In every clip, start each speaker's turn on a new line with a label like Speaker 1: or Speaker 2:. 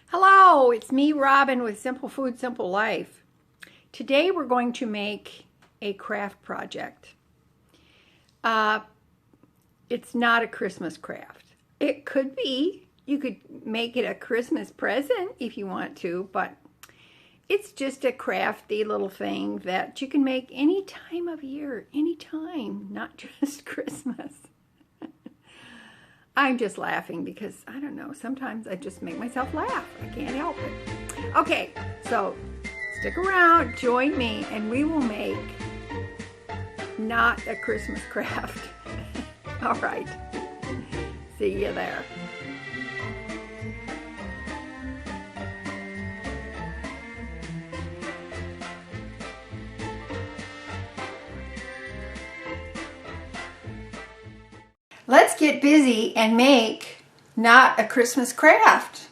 Speaker 1: Hello, it's me, Robin, with Simple Food, Simple Life. Today we're going to make a craft project. It's not a Christmas craft. It could be. You could make it a Christmas present if you want to, but it's just a crafty little thing that you can make any time of year, any time, not just Christmas. I'm just laughing because, I don't know, sometimes I just make myself laugh. I can't help it. Okay, so stick around, join me, and we will make not a Christmas craft. All right, see you there. Let's get busy and make not a Christmas craft.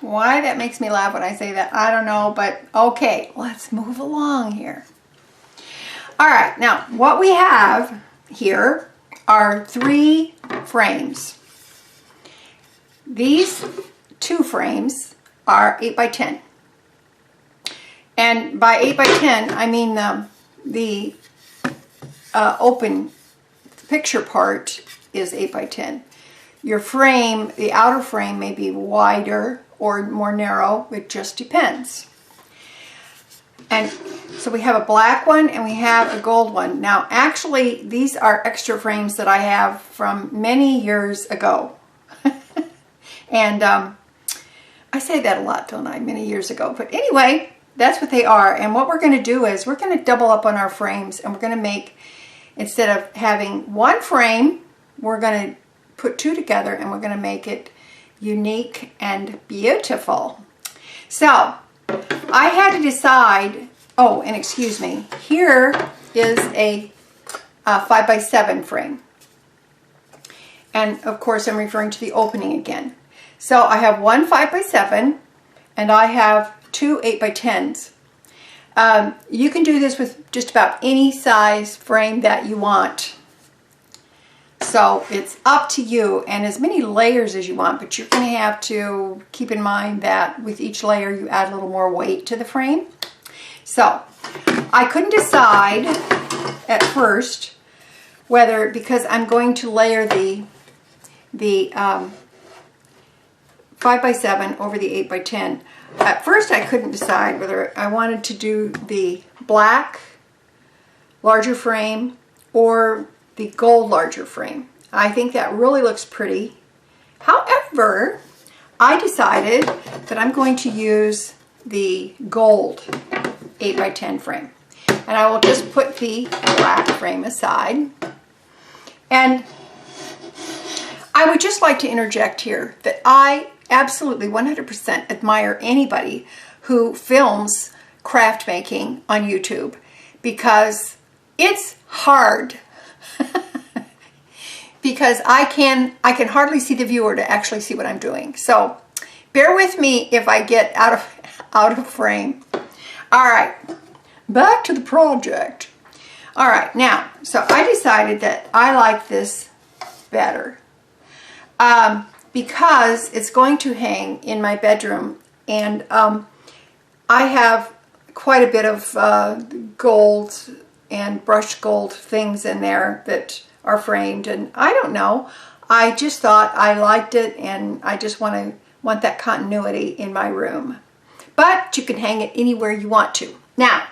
Speaker 1: Why that makes me laugh when I say that, I don't know, but okay, let's move along here. All right, now what we have here are 3 frames. These 2 frames are 8 by 10. And by 8 by 10, I mean the open picture part is 8 by 10. Your frame, the outer frame, may be wider or more narrow. It just depends. And so we have a black one and we have a gold one. Now actually these are extra frames that I have from many years ago. And I say that a lot, don't I? Many years ago. But anyway, that's what they are. And what we're going to do is we're going to double up on our frames, and we're going to make, instead of having 1 frame, we're going to put 2 together, and we're going to make it unique and beautiful. So I had to decide, oh, and excuse me, here is a 5 by 7 frame. And of course I'm referring to the opening again. So I have 1 5 by 7 and I have 2 8 by 10s. You can do this with just about any size frame that you want. So it's up to you, and as many layers as you want, but you're going to have to keep in mind that with each layer you add a little more weight to the frame. So I couldn't decide at first whether, because I'm going to layer the 5 by 7 over the 8 by 10. At first I couldn't decide whether I wanted to do the black larger frame or the gold larger frame. I think that really looks pretty. However, I decided that I'm going to use the gold 8 by 10 frame. And I will just put the black frame aside. And I would just like to interject here that I absolutely 100% admire anybody who films craft making on YouTube, because it's hard. Because I can hardly see the viewer to actually see what I'm doing. So bear with me if I get out of frame. All right, back to the project. All right, now, so I decided that I like this better. Because it's going to hang in my bedroom, and I have quite a bit of gold and brushed gold things in there that are framed, and I don't know, I just thought I liked it, and I just want that continuity in my room. But you can hang it anywhere you want to. Now,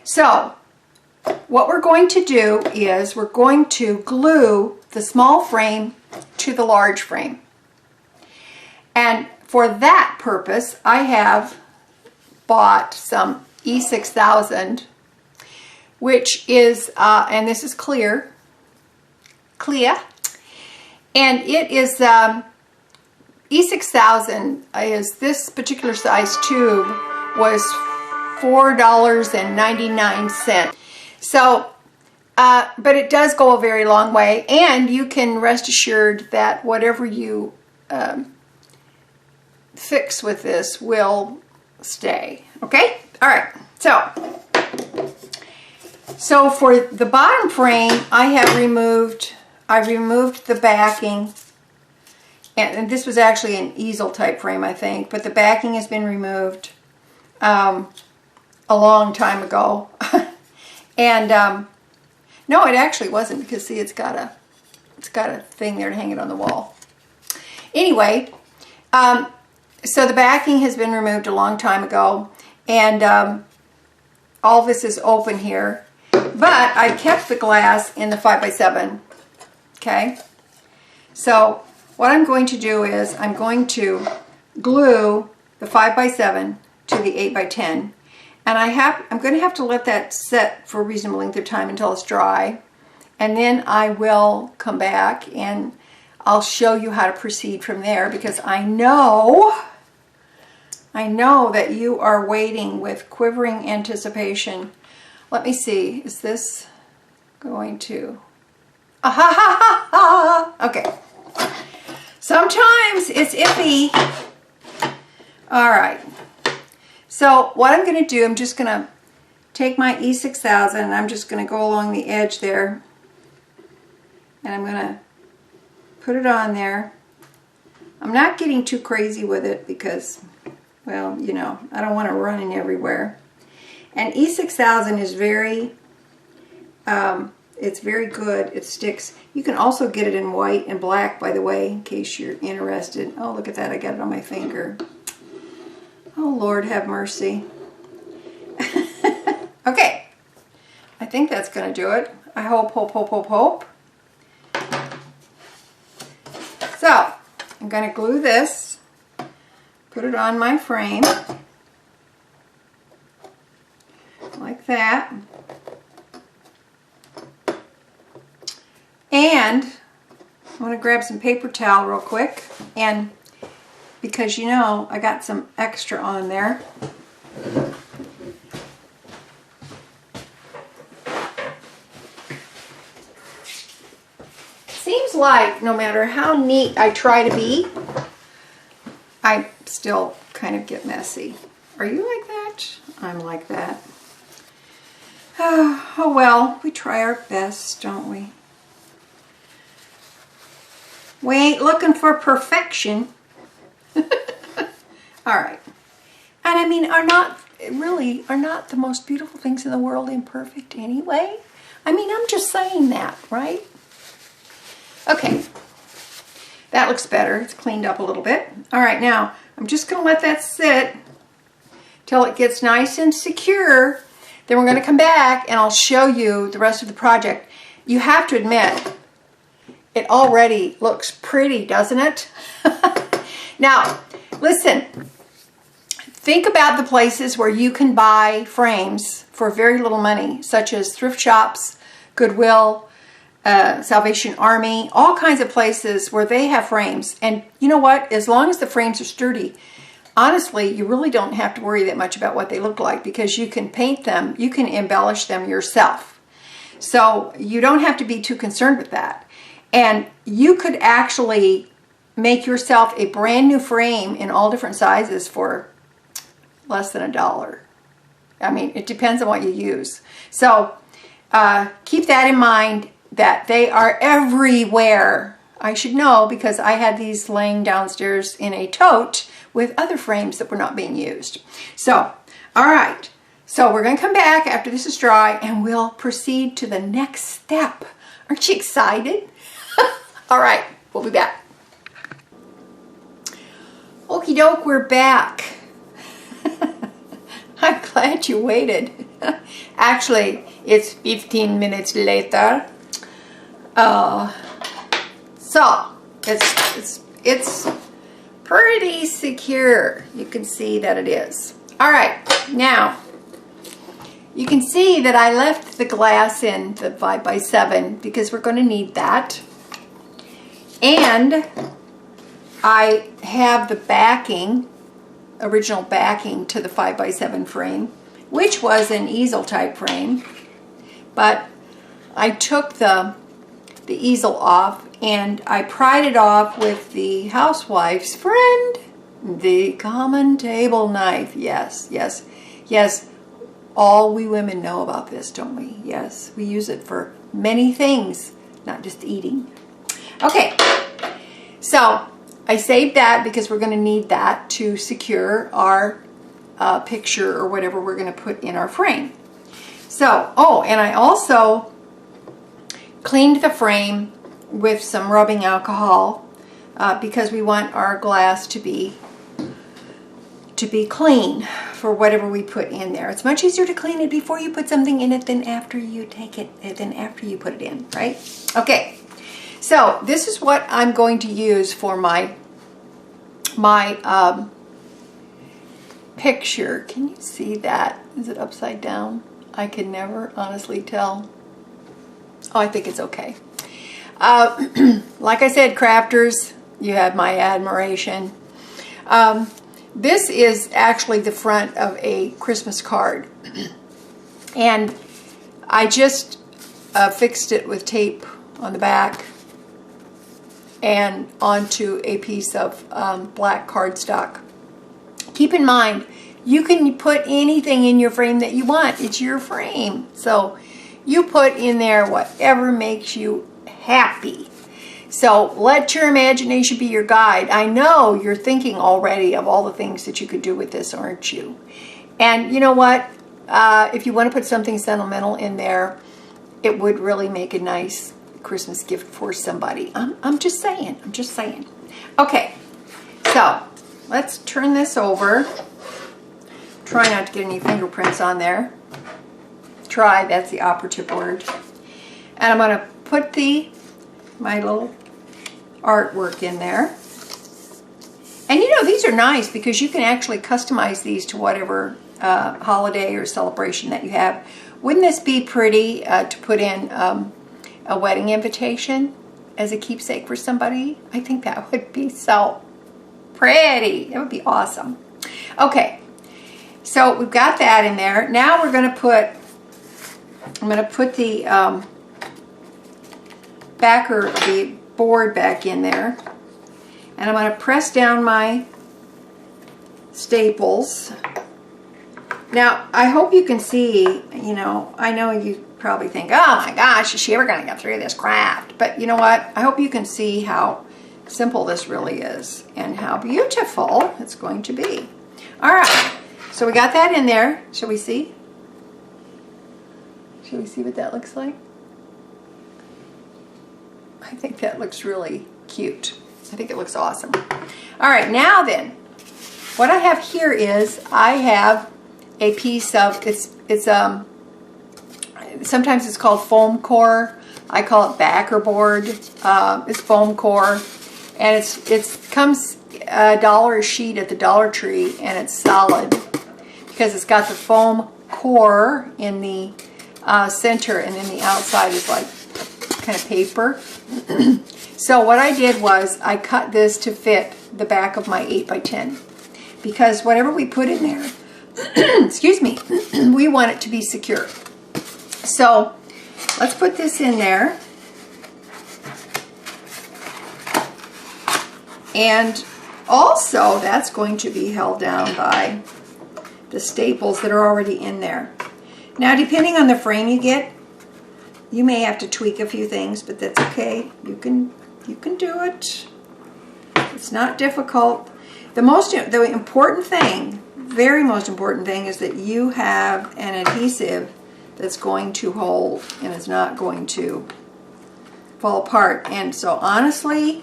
Speaker 1: so what we're going to do is we're going to glue the small frame to the large frame. And for that purpose, I have bought some E6000, which is, and this is clear, and it is, E6000 is, this particular size tube was $4.99. So, but it does go a very long way, and you can rest assured that whatever you fix with this will stay. Okay? All right. So for the bottom frame, I've removed the backing and this was actually an easel type frame, I think, but the backing has been removed a long time ago. And no, it actually wasn't, because see, it's got a thing there to hang it on the wall. Anyway, so the backing has been removed a long time ago, and all this is open here. But I kept the glass in the 5x7, okay? So what I'm going to do is I'm going to glue the 5x7 to the 8x10. And I'm going to have to let that set for a reasonable length of time until it's dry. And then I will come back and I'll show you how to proceed from there, because I know that you are waiting with quivering anticipation. Let me see, is this going to... Okay. Sometimes it's iffy. All right. So what I'm going to do, I'm just going to take my E6000 and I'm just going to go along the edge there. And I'm going to put it on there. I'm not getting too crazy with it because, well, you know, I don't want to run in everywhere. And E6000 is very, it's very good. It sticks. You can also get it in white and black, by the way, in case you're interested. Oh, look at that. I got it on my finger. Oh, Lord, have mercy. Okay. I think that's going to do it. I hope. So, I'm going to glue this, put it on my frame, like that. And I'm going to grab some paper towel real quick, and because you know I got some extra on there. Seems like no matter how neat I try to be, I still kind of get messy. Are you like that? I'm like that. Oh well, we try our best, don't we? We ain't looking for perfection. All right. And I mean, are not the most beautiful things in the world imperfect anyway? I mean, I'm just saying that, right? Okay. That looks better. It's cleaned up a little bit. All right, now I'm just going to let that sit till it gets nice and secure. Then we're going to come back and I'll show you the rest of the project. You have to admit, it already looks pretty, doesn't it? Now, listen, think about the places where you can buy frames for very little money, such as thrift shops, Goodwill, Salvation Army, all kinds of places where they have frames. And you know what? As long as the frames are sturdy, honestly, you really don't have to worry that much about what they look like, because you can paint them, you can embellish them yourself. So you don't have to be too concerned with that. And you could actually make yourself a brand new frame in all different sizes for less than $1. I mean, it depends on what you use. So keep that in mind, that they are everywhere. I should know because I had these laying downstairs in a tote with other frames that were not being used. So, all right. So we're going to come back after this is dry and we'll proceed to the next step. Aren't you excited? All right, we'll be back. Okie doke, we're back. I'm glad you waited. Actually, it's 15 minutes later. So it's pretty secure. You can see that it is. All right, now you can see that I left the glass in the 5x7 because we're going to need that. And I have the backing, original backing to the 5x7 frame, which was an easel type frame. But I took the easel off and I pried it off with the housewife's friend, the common table knife. Yes, yes, yes. All we women know about this, don't we? Yes, we use it for many things, not just eating. Okay, so I saved that because we're going to need that to secure our picture or whatever we're going to put in our frame. So, oh, and I also cleaned the frame with some rubbing alcohol because we want our glass to be clean for whatever we put in there. It's much easier to clean it before you put something in it than after you take it, than after you put it in, right? Okay, so this is what I'm going to use for my picture. Can you see that? Is it upside down? I can never honestly tell. Oh, I think it's okay. Like I said, crafters, you have my admiration. This is actually the front of a Christmas card. And I just fixed it with tape on the back and onto a piece of black cardstock. Keep in mind, you can put anything in your frame that you want. It's your frame. So you put in there whatever makes you happy. So let your imagination be your guide. I know you're thinking already of all the things that you could do with this, aren't you? And you know what? If you want to put something sentimental in there, it would really make a nice Christmas gift for somebody. I'm just saying. I'm just saying. Okay, so let's turn this over. Try not to get any fingerprints on there. Try, that's the operative word. And I'm going to put my little artwork in there. And you know, these are nice because you can actually customize these to whatever holiday or celebration that you have. Wouldn't this be pretty to put in a wedding invitation as a keepsake for somebody? I think that would be so pretty. That would be awesome. Okay, so we've got that in there. Now we're going to put, I'm going to put the backer, the board back in there. And I'm going to press down my staples. Now, I hope you can see, you know, I know you probably think, oh my gosh, is she ever going to get through this craft? But you know what? I hope you can see how simple this really is and how beautiful it's going to be. All right, so we got that in there. Shall we see? Shall we see what that looks like? I think that looks really cute. I think it looks awesome. All right, now then, what I have here is I have a piece of, sometimes it's called foam core. I call it backer board. It's foam core, and it comes $1 a sheet at the Dollar Tree, and it's solid because it's got the foam core in the center, and then the outside is like kind of paper. So what I did was I cut this to fit the back of my 8x10 because whatever we put in there, excuse me, we want it to be secure. So let's put this in there. And also that's going to be held down by the staples that are already in there. Now, depending on the frame you get, you may have to tweak a few things, but that's okay. You can do it. It's not difficult. The important thing, very most important thing, is that you have an adhesive that's going to hold and is not going to fall apart. And so honestly,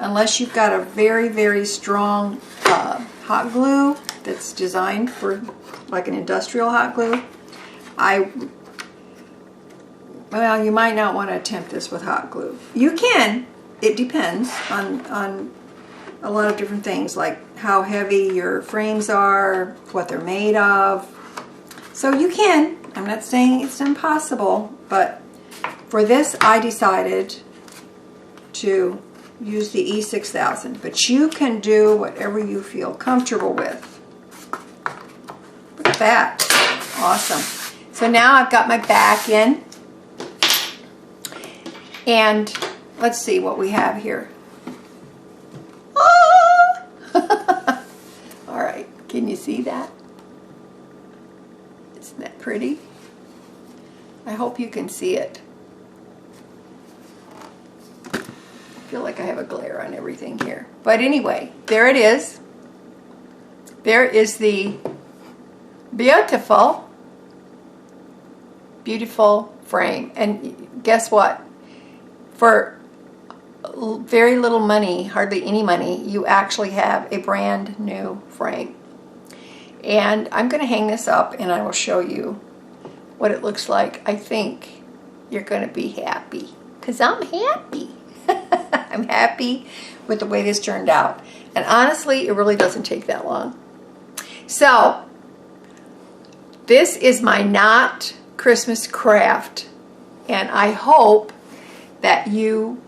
Speaker 1: unless you've got a very, very strong hot glue that's designed for like an industrial hot glue, well, you might not want to attempt this with hot glue. You can. It depends on a lot of different things, like how heavy your frames are, what they're made of. So you can. I'm not saying it's impossible, but for this I decided to use the E6000. But you can do whatever you feel comfortable with. Look at that. Awesome. So now I've got my back in. And let's see what we have here. Ah! All right, can you see that? Isn't that pretty? I hope you can see it. I feel like I have a glare on everything here. But anyway, there it is. There is the beautiful, beautiful frame. And guess what? For very little money, hardly any money, you actually have a brand new frame. And I'm going to hang this up and I will show you what it looks like. I think you're going to be happy, because I'm happy. I'm happy with the way this turned out. And honestly, it really doesn't take that long. So, this is my Knot Christmas craft. And I hope that you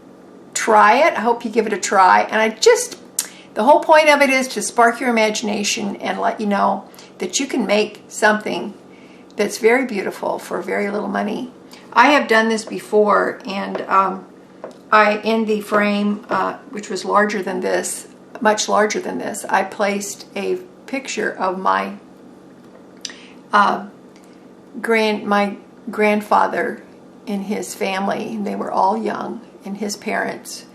Speaker 1: try it. I hope you give it a try. And the whole point of it is to spark your imagination and let you know that you can make something that's very beautiful for very little money. I have done this before, and in the frame, which was larger than this, much larger than this, I placed a picture of my grandfather and his family. They were all young, and his parents,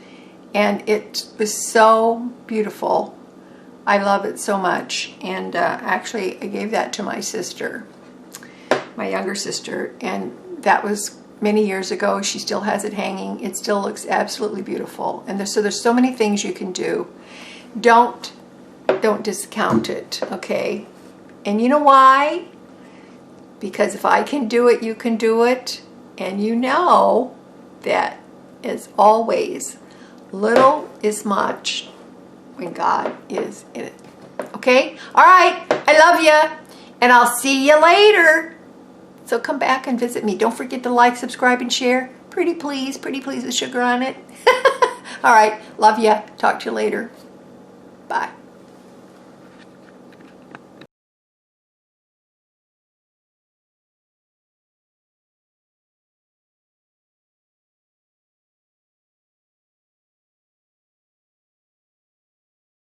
Speaker 1: and it was so beautiful. I love it so much. And actually I gave that to my sister, my younger sister, and that was many years ago. She still has it hanging. It still looks absolutely beautiful. And there's so many things you can do. Don't discount it, okay? And you know why? Because if I can do it, you can do it. And you know that, as always, little is much when God is in it. Okay? All right. I love you. And I'll see you later. So come back and visit me. Don't forget to like, subscribe, and share. Pretty please with sugar on it. All right. Love you. Talk to you later. Bye.